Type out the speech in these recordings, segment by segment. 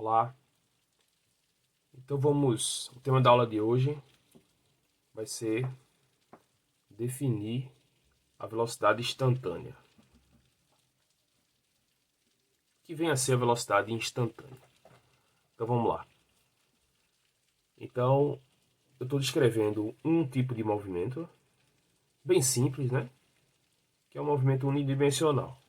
Olá, então o tema da aula de hoje vai ser definir a velocidade instantânea. O que vem a ser a velocidade instantânea? Então vamos lá. Então eu estou descrevendo um tipo de movimento, bem simples, né? Que é um movimento unidimensional,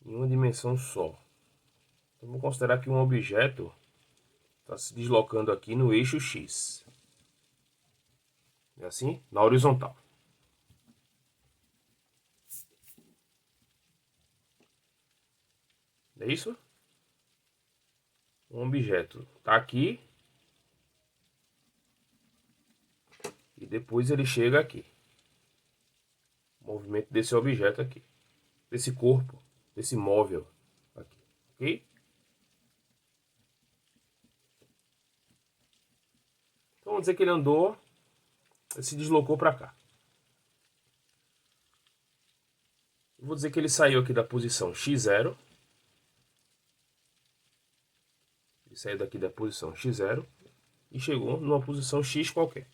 em uma dimensão só. Então vamos considerar que um objeto está se deslocando aqui no eixo X. É assim? Na horizontal. É isso? Um objeto está aqui e depois ele chega aqui. O movimento desse objeto aqui, desse corpo, desse móvel aqui, ok? Então vamos dizer que ele andou, ele se deslocou para cá. Eu vou dizer que ele saiu aqui da posição x0. Ele saiu daqui da posição x0 e chegou numa posição x qualquer.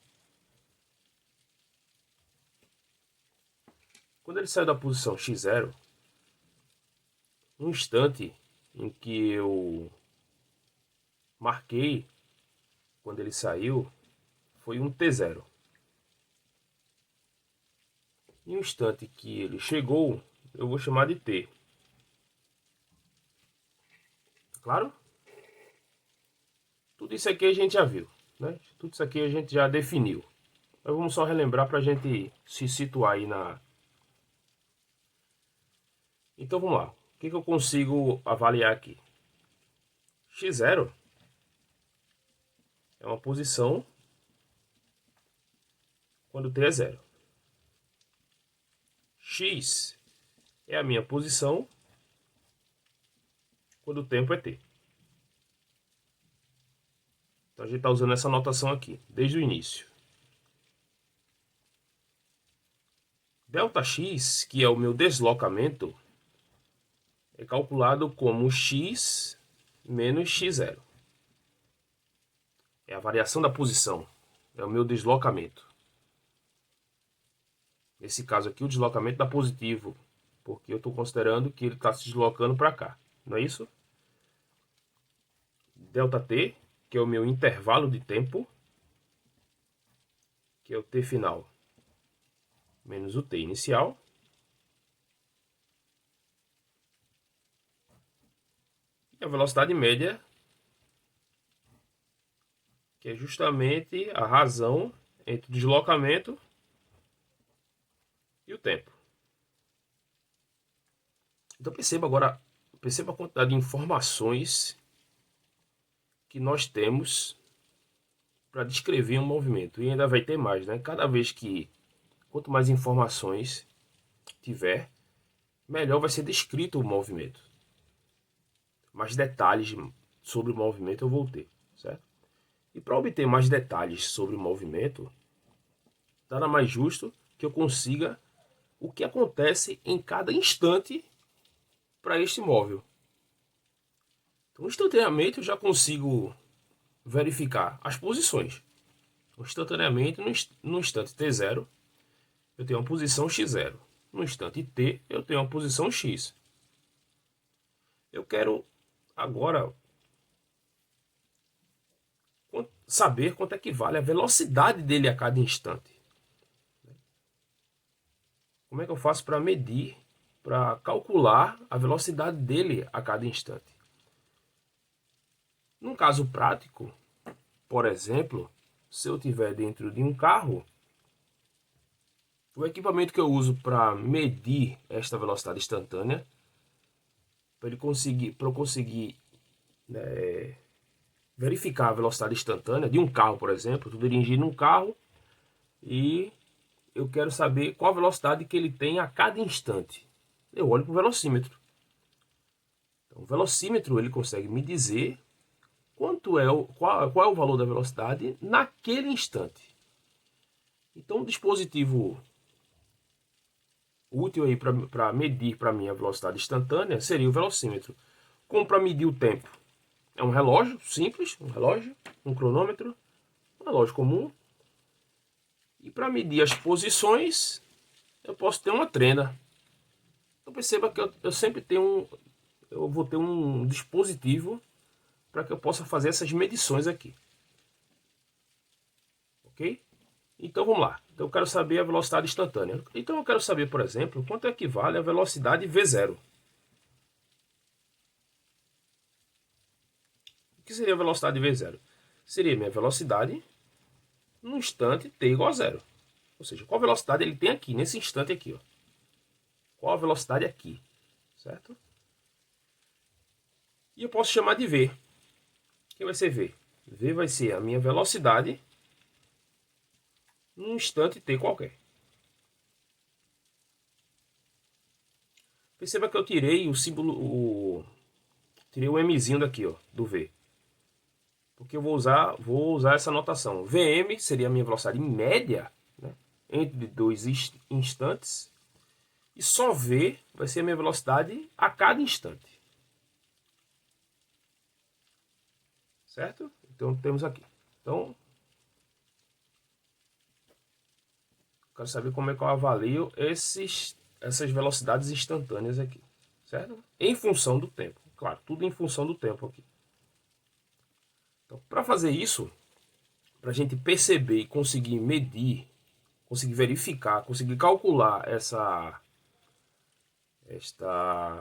Quando ele saiu da posição x0, no instante em que eu marquei, quando ele saiu, foi um t0. Em um instante que ele chegou, eu vou chamar de t. Claro? Tudo isso aqui a gente já viu, né? Tudo isso aqui a gente já definiu. Mas vamos só relembrar para a gente se situar aí na... Então vamos lá. O que eu consigo avaliar aqui? x0 é uma posição quando t é 0. X é a minha posição quando o tempo é t. Então a gente está usando essa notação aqui, desde o início. Δx, que é o meu deslocamento, é calculado como x menos x0. É a variação da posição, é o meu deslocamento. Nesse caso aqui, o deslocamento dá positivo, porque eu estou considerando que ele está se deslocando para cá, não é isso? Δt, que é o meu intervalo de tempo, que é o t final menos o t inicial. E a velocidade média, que é justamente a razão entre o deslocamento e o tempo. Então perceba a quantidade de informações que nós temos para descrever um movimento. E ainda vai ter mais, né? Quanto mais informações tiver, melhor vai ser descrito o movimento. Mais detalhes sobre o movimento eu vou ter, certo? E para obter mais detalhes sobre o movimento, nada mais justo que eu consiga o que acontece em cada instante para este móvel. Então, instantaneamente eu já consigo verificar as posições. Instantaneamente, no instante t0, eu tenho uma posição x0. No instante t, eu tenho uma posição x. Eu quero agora saber quanto é que vale a velocidade dele a cada instante. Como é que eu faço para medir, para calcular a velocidade dele a cada instante? Num caso prático, por exemplo, se eu estiver dentro de um carro, o equipamento que eu uso para medir esta velocidade instantânea, para eu conseguir verificar a velocidade instantânea de um carro, por exemplo, estou dirigindo um carro e eu quero saber qual a velocidade que ele tem a cada instante. Eu olho para o velocímetro. Então, o velocímetro ele consegue me dizer qual é o valor da velocidade naquele instante. Então, o dispositivo útil aí para medir para mim a velocidade instantânea seria o velocímetro. Como para medir o tempo? É um relógio simples, um relógio, um cronômetro, um relógio comum. E para medir as posições, eu posso ter uma trena. Então perceba que eu sempre tenho eu vou ter um dispositivo para que eu possa fazer essas medições aqui. Ok? Então vamos lá. Então eu quero saber a velocidade instantânea. Então eu quero saber, por exemplo, quanto equivale a velocidade V0. O que seria a velocidade V0? Seria minha velocidade no instante t igual a zero. Ou seja, qual velocidade ele tem aqui, nesse instante aqui. Ó. Qual a velocidade aqui, certo? E eu posso chamar de V. Quem vai ser V? V vai ser a minha velocidade num instante t qualquer. Perceba que eu tirei o símbolo, tirei o Mzinho daqui, ó, do V. Porque eu vou usar essa notação. Vm seria a minha velocidade média, né, entre dois instantes. E só V vai ser a minha velocidade a cada instante. Certo? Então temos aqui. Então, quero saber como é que eu avalio essas velocidades instantâneas aqui. Certo? Em função do tempo. Claro, tudo em função do tempo aqui. Então, para fazer isso, para a gente perceber e conseguir medir, conseguir verificar, conseguir calcular esta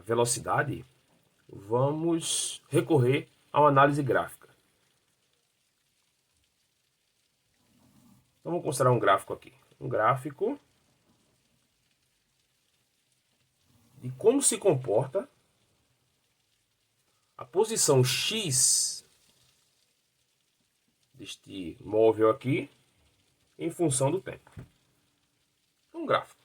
velocidade, vamos recorrer a uma análise gráfica. Então vamos considerar um gráfico aqui. Um gráfico de como se comporta a posição X deste móvel aqui em função do tempo. É um gráfico.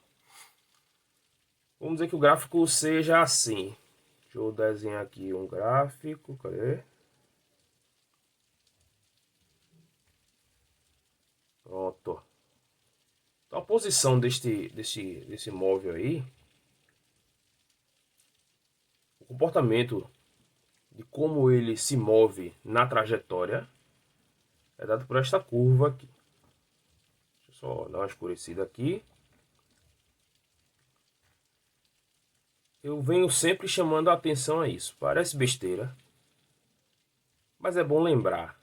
Vamos dizer que o gráfico seja assim. Deixa eu desenhar aqui um gráfico. Cadê? Pronto. Então a posição desse móvel aí, o comportamento de como ele se move na trajetória é dado por esta curva aqui. Deixa eu só dar uma escurecida aqui. Eu venho sempre chamando a atenção a isso. Parece besteira, mas é bom lembrar.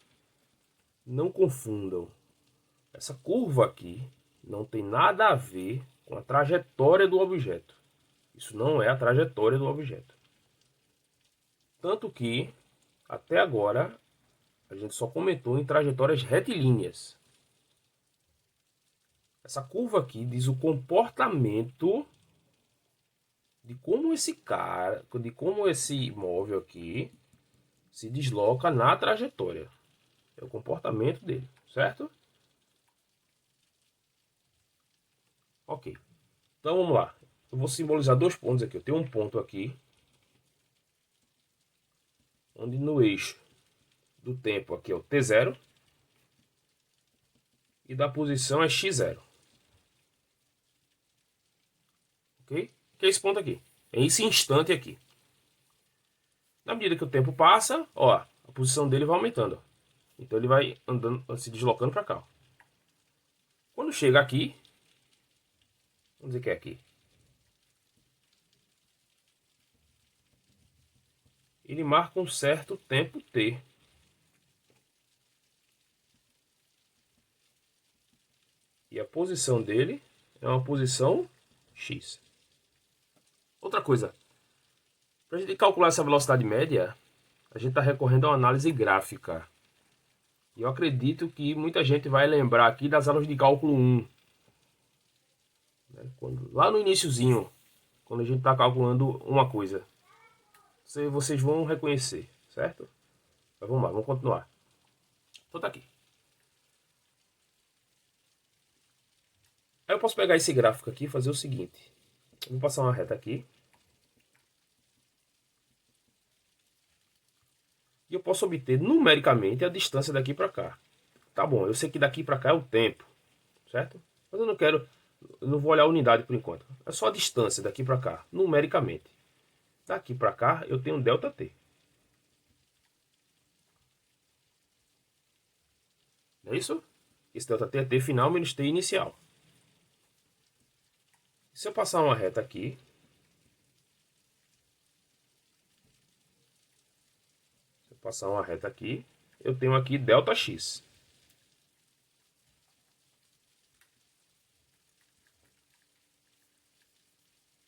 Não confundam. Essa curva aqui não tem nada a ver com a trajetória do objeto. Isso não é a trajetória do objeto. Tanto que, até agora, a gente só comentou em trajetórias retilíneas. Essa curva aqui diz o comportamento de como esse móvel aqui se desloca na trajetória. É o comportamento dele, certo? Ok. Então vamos lá. Eu vou simbolizar dois pontos aqui. Eu tenho um ponto aqui, onde no eixo do tempo aqui é o t0 e da posição é x0. Ok? Que é esse ponto aqui. É esse instante aqui. Na medida que o tempo passa, ó, a posição dele vai aumentando. Então ele vai andando, se deslocando para cá. Quando chega aqui, vamos dizer que é aqui, ele marca um certo tempo t. E a posição dele é uma posição x. Outra coisa, para a gente calcular essa velocidade média, a gente está recorrendo a uma análise gráfica. E eu acredito que muita gente vai lembrar aqui das aulas de cálculo 1. Lá no iniciozinho, quando a gente está calculando uma coisa, vocês vão reconhecer, certo? Mas vamos lá, vamos continuar. Então tá aqui. Aí eu posso pegar esse gráfico aqui e fazer o seguinte. Eu vou passar uma reta aqui. E eu posso obter numericamente a distância daqui para cá. Tá bom, eu sei que daqui para cá é o tempo, certo? Mas eu não quero Eu não vou olhar a unidade por enquanto. É só a distância daqui para cá, numericamente. Daqui para cá eu tenho ΔT. Não é isso? Esse ΔT é T final menos T inicial. Se eu passar uma reta aqui, eu tenho aqui ΔX.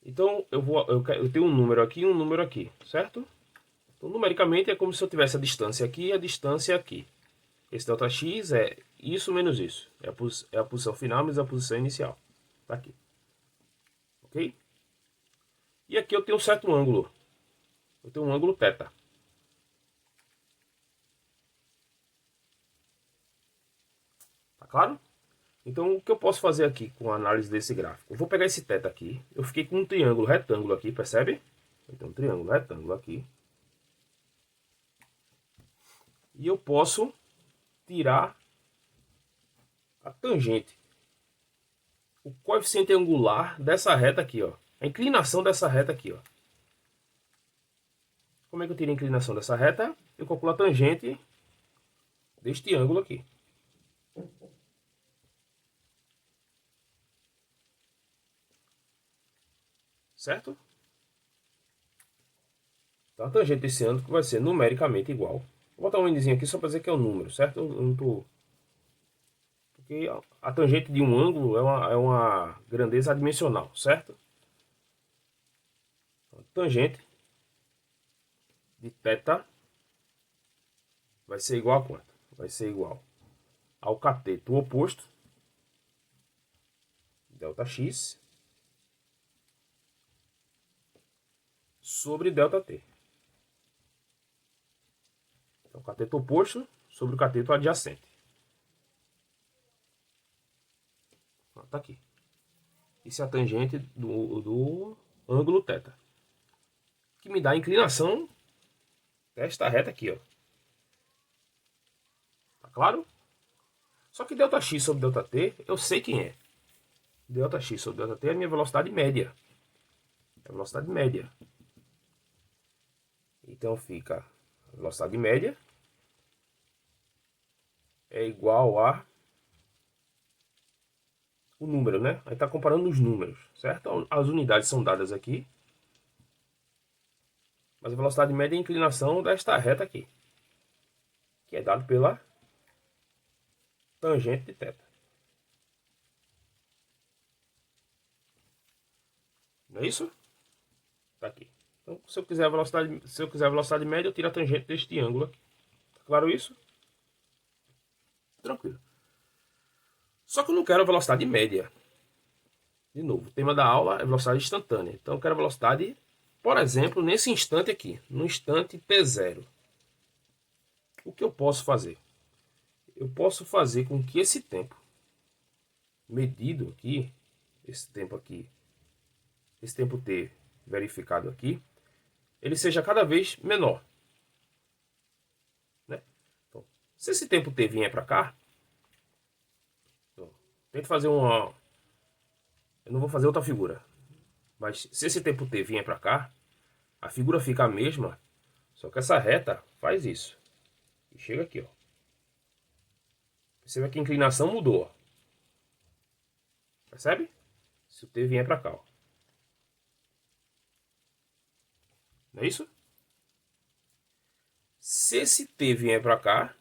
Então eu tenho um número aqui e um número aqui, certo? Então numericamente é como se eu tivesse a distância aqui e a distância aqui. Esse ΔX é isso menos isso. É a posição final menos a posição inicial. Tá aqui. Ok? E aqui eu tenho um certo ângulo. Eu tenho um ângulo θ. Tá claro? Então o que eu posso fazer aqui com a análise desse gráfico? Eu vou pegar esse θ aqui. Eu fiquei com um triângulo retângulo aqui, percebe? Eu tenho um triângulo retângulo aqui. E eu posso tirar a tangente. O coeficiente angular dessa reta aqui, ó. A inclinação dessa reta aqui, ó. Como é que eu tiro a inclinação dessa reta? Eu calculo a tangente deste ângulo aqui. Certo? Então a tangente desse ângulo vai ser numericamente igual. Vou botar um nzinho aqui só para dizer que é um número, certo? Eu não tô... Porque a tangente de um ângulo é uma grandeza adimensional, certo? A tangente de θ vai ser igual a quanto? Vai ser igual ao cateto oposto, ΔX, sobre ΔT. Então, cateto oposto sobre o cateto adjacente. Tá aqui. Isso é a tangente do ângulo θ. Que me dá a inclinação desta reta aqui, ó. Tá claro? Só que ΔX sobre ΔT, eu sei quem é. ΔX sobre ΔT é a minha velocidade média. É a velocidade média. Então fica a velocidade média é igual a o número, né? Aí tá comparando os números, certo? As unidades são dadas aqui. Mas a velocidade média é a inclinação desta reta aqui. Que é dado pela tangente de θ. Não é isso? Tá aqui. Então, se eu quiser a velocidade média, eu tiro a tangente deste ângulo aqui. Tá claro isso? Tranquilo. Só que eu não quero a velocidade média. De novo, o tema da aula é velocidade instantânea. Então eu quero a velocidade, por exemplo, nesse instante aqui, no instante t0. O que eu posso fazer? Eu posso fazer com que esse tempo medido aqui, esse tempo t verificado aqui, ele seja cada vez menor. Né? Então, se esse tempo t vier para cá, tento fazer uma... Eu não vou fazer outra figura. Mas se esse tempo t vier para cá, a figura fica a mesma, só que essa reta faz isso. E chega aqui, ó. Perceba que a inclinação mudou, ó. Percebe? Se o t vier para cá, ó. Não é isso? Se esse t vier para cá,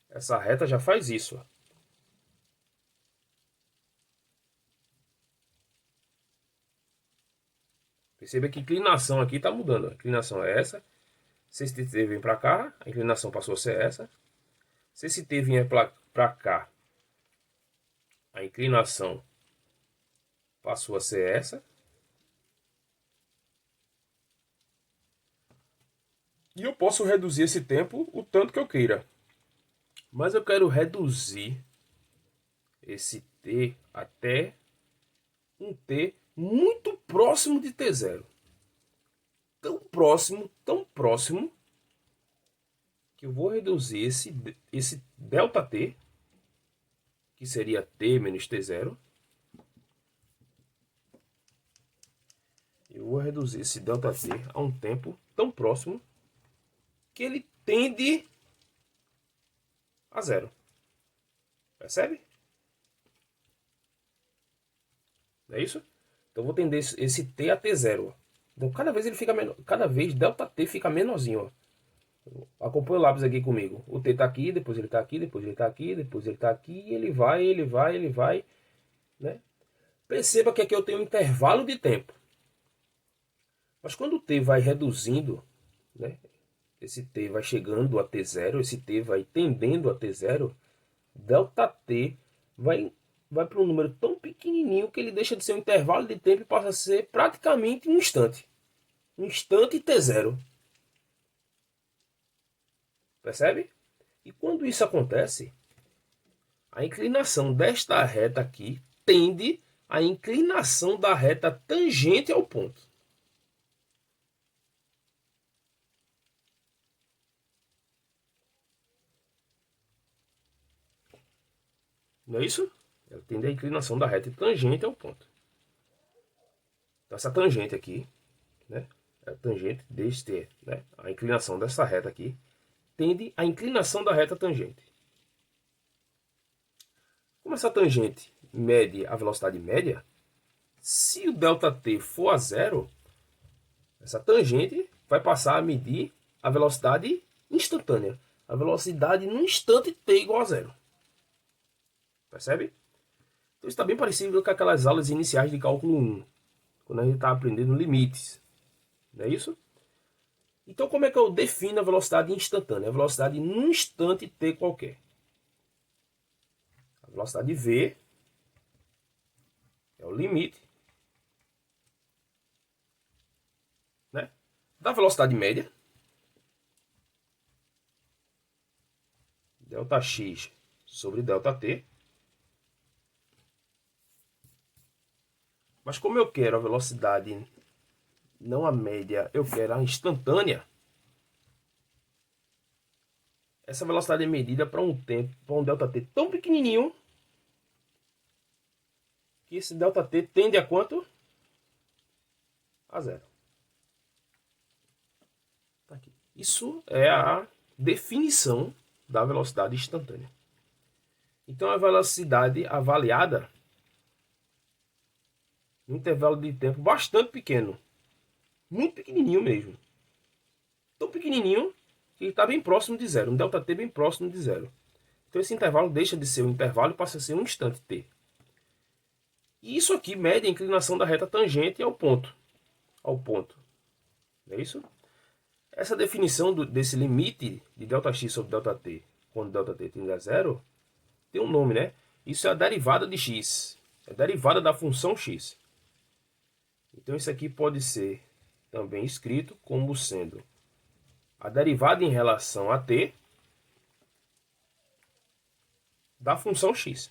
essa reta já faz isso, ó. Perceba que a inclinação aqui está mudando. A inclinação é essa. Se esse t vem para cá, a inclinação passou a ser essa. Se esse t vier para cá, a inclinação passou a ser essa. E eu posso reduzir esse tempo o tanto que eu queira. Mas eu quero reduzir esse t até um t muito próximo de t0. Tão próximo, que eu vou reduzir esse ΔT, que seria t menos t0, Eu vou reduzir esse ΔT a um tempo tão próximo que ele tende a zero. Percebe? Não é isso? Então eu vou tender esse T a T0. Então cada vez ele fica menor, cada vez ΔT fica menorzinho. Ó. Acompanha o lápis aqui comigo. O T está aqui, depois ele está aqui, depois ele está aqui, depois ele está aqui, e ele vai, né? Perceba que aqui eu tenho um intervalo de tempo. Mas quando o T vai reduzindo, né? Esse T vai chegando a T0, esse T vai tendendo a T0, ΔT vai para um número tão pequenininho que ele deixa de ser um intervalo de tempo e passa a ser praticamente um instante. Um instante T0. Percebe? E quando isso acontece, a inclinação desta reta aqui tende à inclinação da reta tangente ao ponto. Não é isso? Ela tende à inclinação da reta tangente ao ponto. Então, essa tangente aqui, né? A tangente deste, né? A inclinação dessa reta aqui tende à inclinação da reta tangente. Como essa tangente mede a velocidade média, se o ΔT for a zero, essa tangente vai passar a medir a velocidade instantânea. A velocidade no instante t igual a zero. Percebe? Então isso está bem parecido com aquelas aulas iniciais de cálculo 1, quando a gente está aprendendo limites. Não é isso? Então como é que eu defino a velocidade instantânea? A velocidade num instante t qualquer. A velocidade v é o limite, né, da velocidade média, ΔX sobre ΔT. Mas como eu quero a velocidade, não a média, eu quero a instantânea, essa velocidade é medida para um tempo, para um ΔT tão pequenininho, que esse ΔT tende a quanto? A zero. Tá aqui. Isso é a definição da velocidade instantânea. Então a velocidade avaliada um intervalo de tempo bastante pequeno, muito pequenininho mesmo, tão pequenininho que está bem próximo de zero, um ΔT bem próximo de zero. Então esse intervalo deixa de ser um intervalo e passa a ser um instante t. E isso aqui mede a inclinação da reta tangente ao ponto. Não é isso? Essa definição desse limite de ΔX sobre ΔT, quando ΔT tende a zero, tem um nome, né? Isso é a derivada de x, é a derivada da função x. Então isso aqui pode ser também escrito como sendo a derivada em relação a t da função x.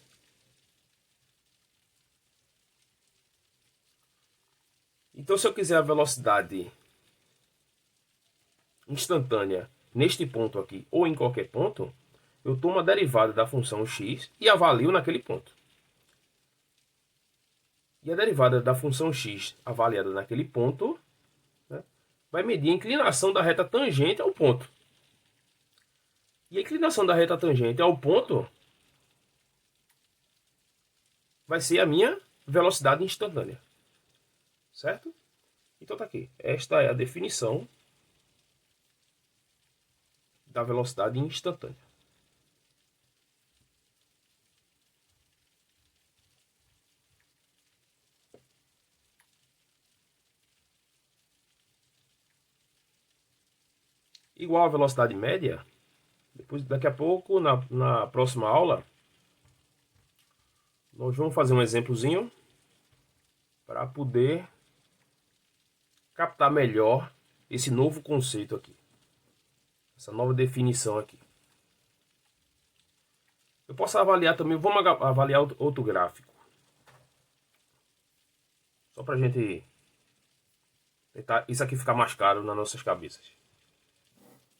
Então se eu quiser a velocidade instantânea neste ponto aqui ou em qualquer ponto, eu tomo a derivada da função x e avalio naquele ponto. E a derivada da função x avaliada naquele ponto, né, vai medir a inclinação da reta tangente ao ponto. E a inclinação da reta tangente ao ponto vai ser a minha velocidade instantânea. Certo? Então tá aqui. Esta é a definição da velocidade instantânea. Igual a velocidade média, depois, daqui a pouco, na próxima aula, nós vamos fazer um exemplozinho para poder captar melhor esse novo conceito aqui, essa nova definição aqui. Eu posso avaliar também, vamos avaliar outro gráfico, só para a gente tentar isso aqui ficar mais claro nas nossas cabeças.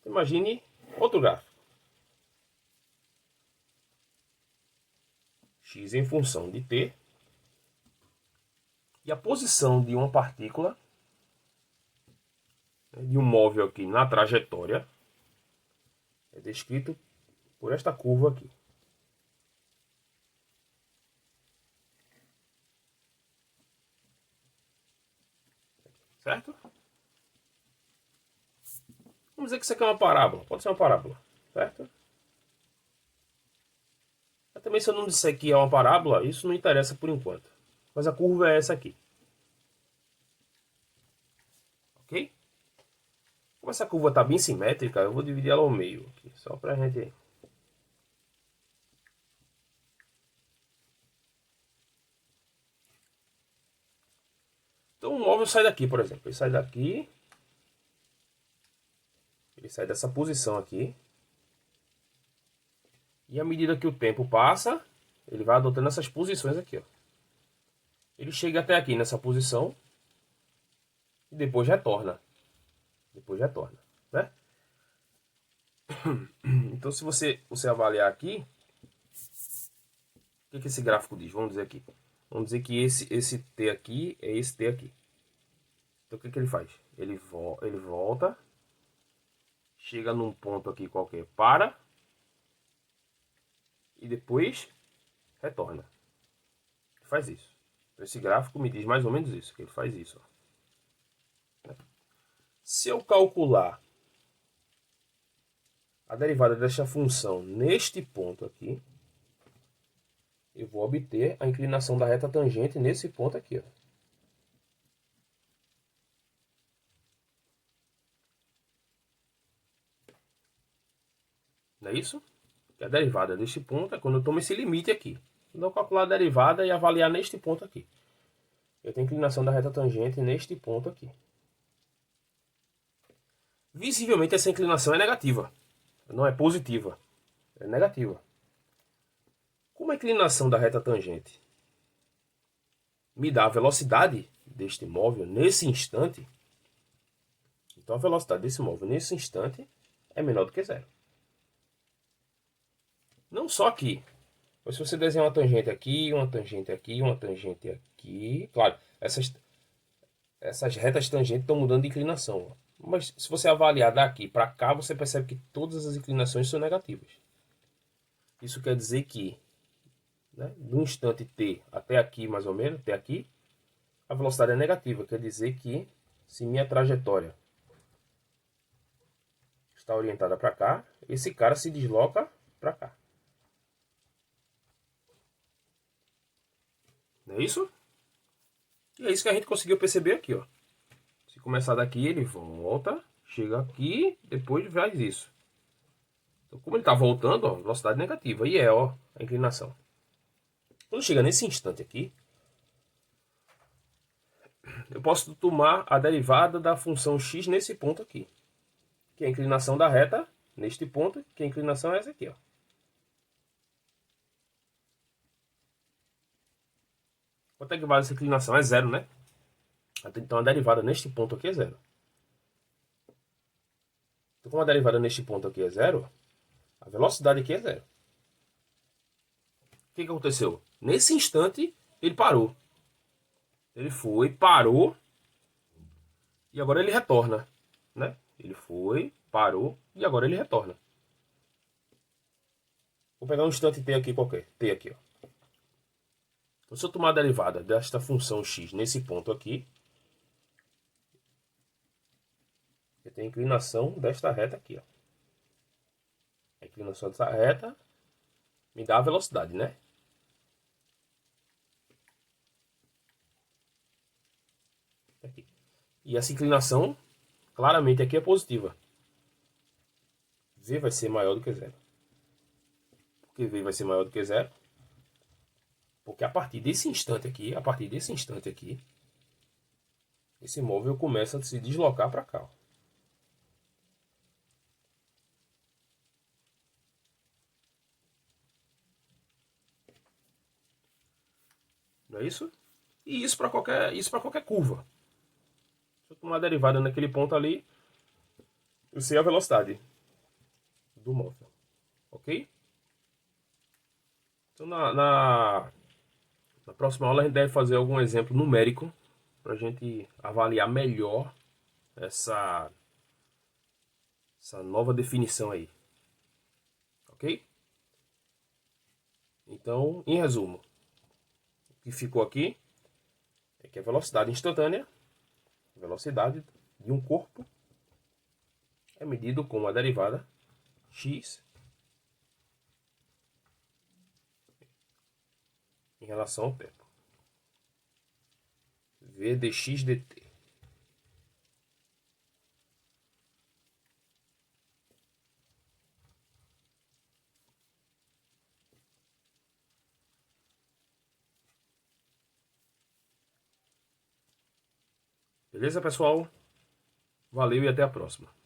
Imagine outro gráfico. X em função de t. E a posição de uma partícula de um móvel aqui na trajetória é descrito por esta curva aqui. Certo? Vamos dizer que isso aqui é uma parábola. Pode ser uma parábola. Certo? Mas também se eu não disser que é uma parábola, isso não interessa por enquanto. Mas a curva é essa aqui. Ok? Como essa curva está bem simétrica, eu vou dividir ela ao meio aqui. Só pra gente... Então o móvel sai daqui, por exemplo. Ele sai daqui. Ele sai dessa posição aqui. E à medida que o tempo passa, ele vai adotando essas posições aqui, ó. Ele chega até aqui nessa posição e depois retorna. Depois retorna, né? Então se você avaliar aqui, o que esse gráfico diz? Vamos dizer aqui. Vamos dizer que esse T aqui é esse T aqui. Então o que ele faz? Ele volta, chega num ponto aqui qualquer, para e depois retorna. Ele faz isso. Então, esse gráfico me diz mais ou menos isso, que ele faz isso. Ó. Se eu calcular a derivada desta função neste ponto aqui, eu vou obter a inclinação da reta tangente nesse ponto aqui, ó. Não é isso? Que a derivada deste ponto é quando eu tomo esse limite aqui. Quando eu calcular a derivada e avaliar neste ponto aqui, eu tenho inclinação da reta tangente neste ponto aqui. Visivelmente essa inclinação é negativa, não é positiva, é negativa. Como a inclinação da reta tangente me dá a velocidade deste móvel nesse instante, então a velocidade desse móvel nesse instante é menor do que zero. Não só aqui, mas se você desenhar uma tangente aqui, uma tangente aqui, uma tangente aqui, claro, essas retas tangentes estão mudando de inclinação. Mas se você avaliar daqui para cá, você percebe que todas as inclinações são negativas. Isso quer dizer que, né, do instante t até aqui, mais ou menos, até aqui, a velocidade é negativa. Quer dizer que se minha trajetória está orientada para cá, esse cara se desloca para cá. Não é isso? E é isso que a gente conseguiu perceber aqui, ó. Se começar daqui, ele volta, chega aqui, depois faz isso. Então, como ele está voltando, ó, velocidade negativa. E é, ó, a inclinação. Quando chega nesse instante aqui, eu posso tomar a derivada da função x nesse ponto aqui. Que é a inclinação da reta neste ponto, que a inclinação é essa aqui, ó. Quanto é que vale essa inclinação? É zero, né? Então a derivada neste ponto aqui é zero. Então, como a derivada neste ponto aqui é zero, a velocidade aqui é zero. O que aconteceu? Nesse instante, ele parou. Ele foi, parou, e agora ele retorna, né? Ele foi, parou, e agora ele retorna. Vou pegar um instante t aqui qualquer, t aqui, ó. Então, se eu tomar a derivada desta função x nesse ponto aqui, eu tenho a inclinação desta reta aqui, ó. A inclinação dessa reta me dá a velocidade, né? Aqui. E essa inclinação, claramente aqui é positiva. V vai ser maior do que zero. Por que V vai ser maior do que zero? Porque a partir desse instante aqui, esse móvel começa a se deslocar para cá, ó. Não é isso? E isso para qualquer curva. Se eu tomar a derivada naquele ponto ali, eu sei a velocidade do móvel. Ok? Então na próxima aula a gente deve fazer algum exemplo numérico para a gente avaliar melhor essa essa nova definição aí. Ok? Então, em resumo, o que ficou aqui é que a velocidade instantânea, a velocidade de um corpo, é medido com a derivada x em relação ao tempo. V dx dt. Beleza, pessoal? Valeu e até a próxima.